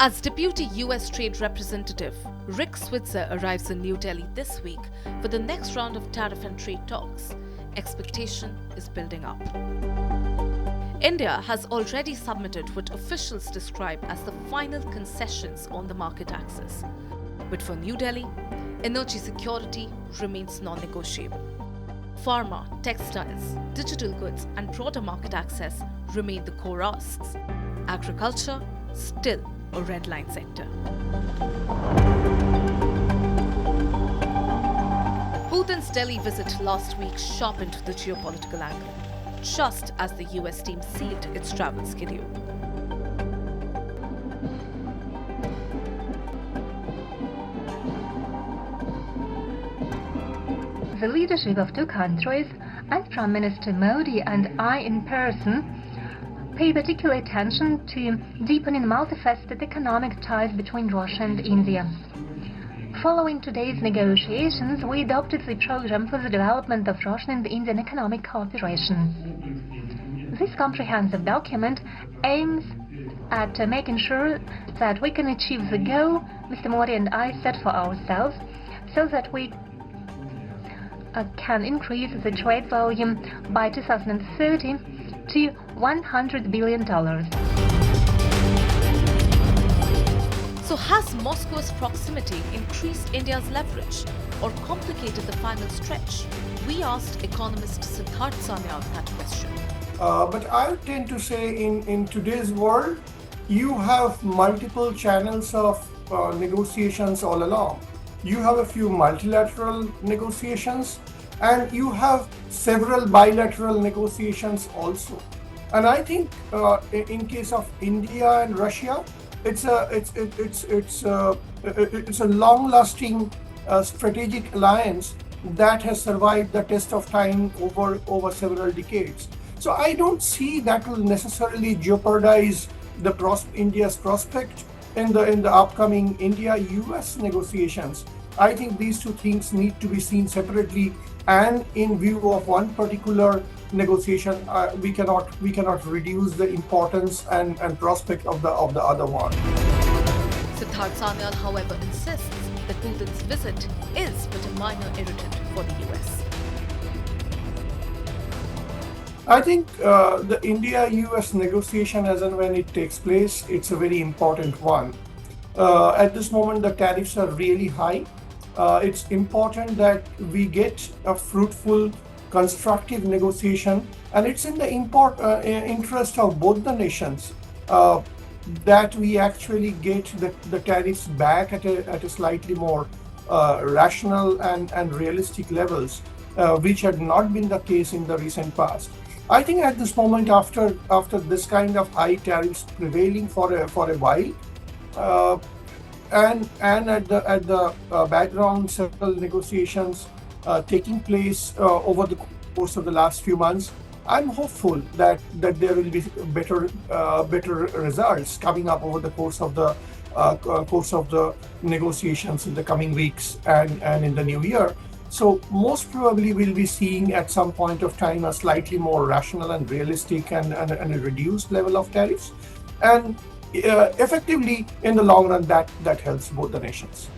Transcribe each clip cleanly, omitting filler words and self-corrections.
As Deputy US Trade Representative, Rick Switzer arrives in New Delhi this week for the next round of tariff and trade talks. Expectation is building up. India has already submitted what officials describe as the final concessions on the market access. But for New Delhi, energy security remains non-negotiable. Pharma, textiles, digital goods and broader market access remain the core asks. Agriculture, still a red line sector. Putin's Delhi visit last week sharpened the geopolitical angle, just as the US team sealed its travel schedule. The leadership of two countries, and Prime Minister Modi and I in person, pay particular attention to deepening multifaceted economic ties between Russia and India. Following today's negotiations, we adopted the program for the development of Russian and Indian economic cooperation. This comprehensive document aims at making sure that we can achieve the goal Mr. Modi and I set for ourselves, so that we can increase the trade volume by 2030 to $100 billion. So has Moscow's proximity increased India's leverage or complicated the final stretch? We asked economist Siddharth Sanyal that question. But I tend to say in today's world, you have multiple channels of negotiations all along. You have a few multilateral negotiations and you have several bilateral negotiations also. And I think in case of India and Russia, it's a long-lasting strategic alliance that has survived the test of time over several decades. So I don't see that will necessarily jeopardize India's prospect in the upcoming India-US negotiations. I think these two things need to be seen separately, and in view of one particular negotiation, we cannot reduce the importance and prospect of the other one. Siddharth Sanyal, however, insists that Putin's visit is but a minor irritant for the US. I think the India-US negotiation, as and when it takes place, it's a very important one. At this moment, the tariffs are really high. It's important that we get a fruitful, constructive negotiation, and it's in the interest of both the nations that we actually get the tariffs back at a slightly more rational and realistic levels, which had not been the case in the recent past. I think at this moment, after this kind of high tariffs prevailing for a while, and at the background, several negotiations taking place over the course of the last few months, I'm hopeful that there will be better results coming up over the course of the negotiations in the coming weeks and in the new year. So most probably we'll be seeing at some point of time a slightly more rational and realistic and a reduced level of tariffs, and effectively in the long run that helps both the nations.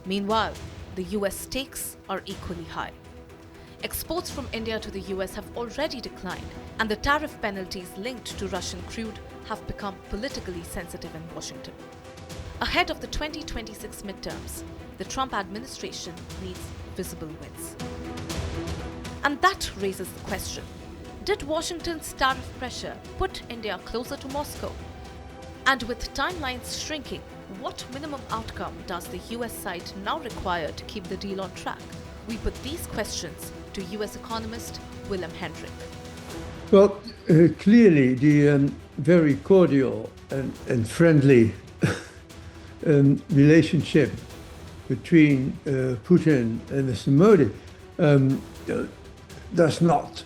Meanwhile, the US stakes are equally high. Exports from India to the US have already declined, and the tariff penalties linked to Russian crude have become politically sensitive in Washington. Ahead of the 2026 midterms, the Trump administration needs visible wins. And that raises the question: did Washington's tariff pressure put India closer to Moscow? And with timelines shrinking, what minimum outcome does the US side now require to keep the deal on track? We put these questions to US economist Willem Hendrik. Well, clearly the very cordial and friendly relationship between Putin and Mr. Modi does not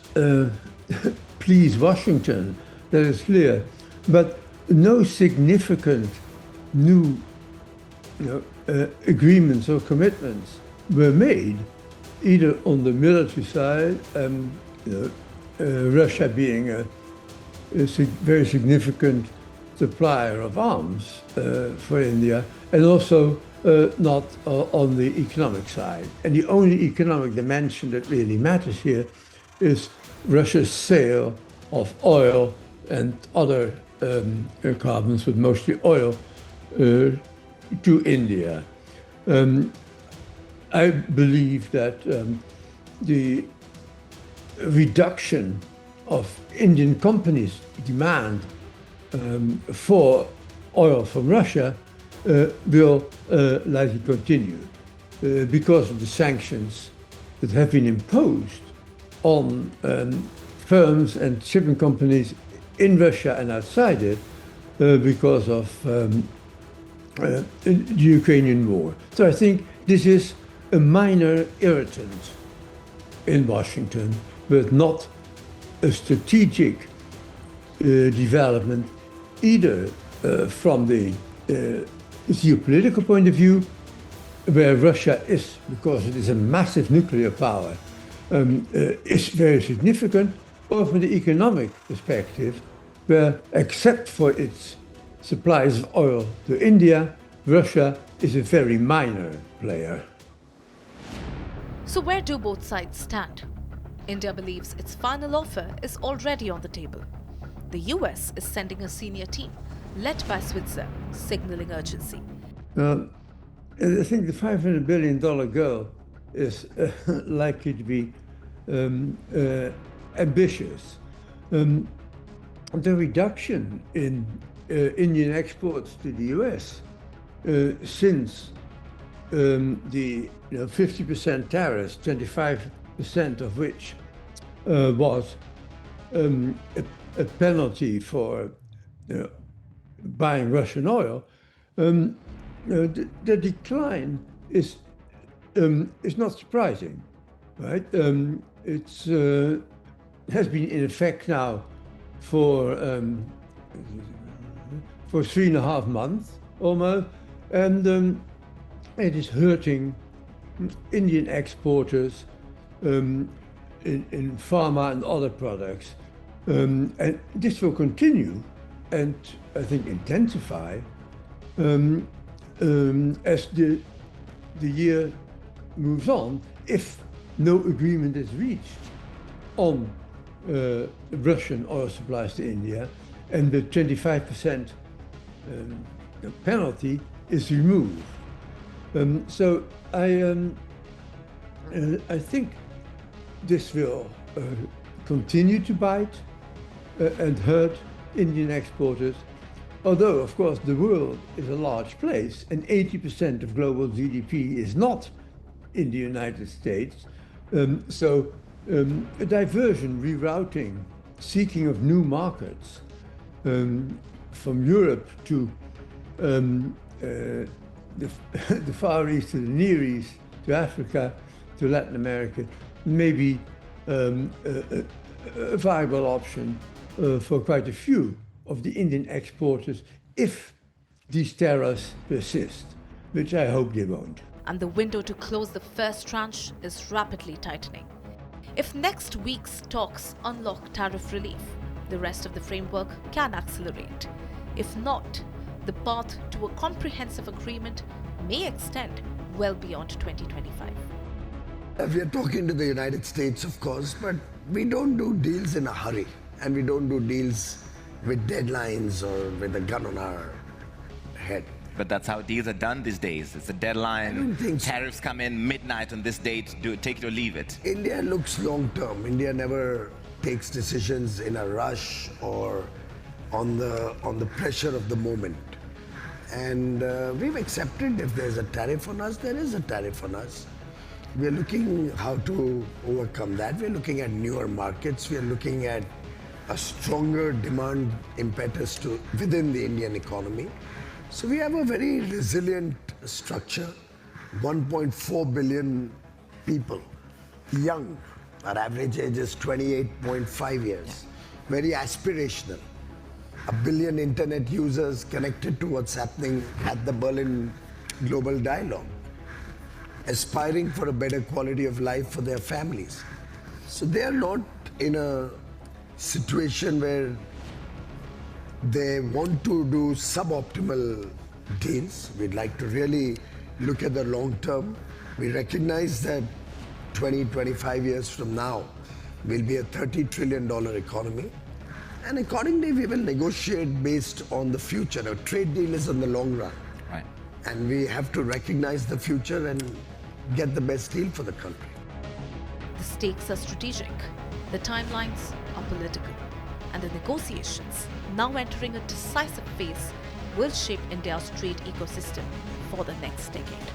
please Washington, that is clear. But no significant new agreements or commitments were made, either on the military side, Russia being very significant supplier of arms for India, and also not on the economic side. And the only economic dimension that really matters here is Russia's sale of oil and other carbons, but mostly oil, to India. I believe that the reduction of Indian companies' demand for oil from Russia will likely continue because of the sanctions that have been imposed on firms and shipping companies in Russia and outside it because of the Ukrainian war. So I think this is a minor irritant in Washington, but not a strategic development either from the geopolitical point of view, where Russia is, because it is a massive nuclear power, is very significant, or from the economic perspective, where except for its supplies of oil to India, Russia is a very minor player. So where do both sides stand? India believes its final offer is already on the table. The US is sending a senior team, led by Switzerland, signaling urgency. I think the $500 billion goal is likely to be ambitious. The reduction in Indian exports to the US since the 50% tariffs, 25% of which was a penalty for buying Russian oil, the decline is not surprising, right? It's has been in effect now for 3.5 months almost, and it is hurting Indian exporters in pharma and other products, and this will continue, and I think intensify as the year moves on, if no agreement is reached on Russian oil supplies to India, and the 25% penalty is removed. So I think this will continue to bite and hurt Indian exporters, although of course the world is a large place and 80% of global GDP is not in the United States. So a diversion, rerouting, seeking of new markets from Europe to the Far East, to the Near East, to Africa, to Latin America, may be a viable option for quite a few of the Indian exporters if these tariffs persist, which I hope they won't. And the window to close the first tranche is rapidly tightening. If next week's talks unlock tariff relief, the rest of the framework can accelerate. If not, the path to a comprehensive agreement may extend well beyond 2025. We are talking to the United States, of course, but we don't do deals in a hurry, and we don't do deals with deadlines or with a gun on our head. But that's how deals are done these days. It's a deadline. I don't think so. Tariffs come in midnight on this date. Take it or leave it. India looks long term. India never takes decisions in a rush or on the pressure of the moment. And we've accepted if there's a tariff on us, there is a tariff on us. We're looking how to overcome that. We're looking at newer markets. We're looking at a stronger demand impetus within the Indian economy. So we have a very resilient structure, 1.4 billion people, young. Our average age is 28.5 years, very aspirational. 1 billion internet users connected to what's happening at the Berlin Global Dialogue, aspiring for a better quality of life for their families. So they are not in a situation where They want to do suboptimal deals. We'd like to really look at the long term. We recognize that 20, 25 years from now, we'll be a $30 trillion economy. And accordingly, we will negotiate based on the future. A trade deal is on the long run. Right. And we have to recognize the future and get the best deal for the country. The stakes are strategic, the timelines are political, and the negotiations, now entering a decisive phase, will shape India's trade ecosystem for the next decade.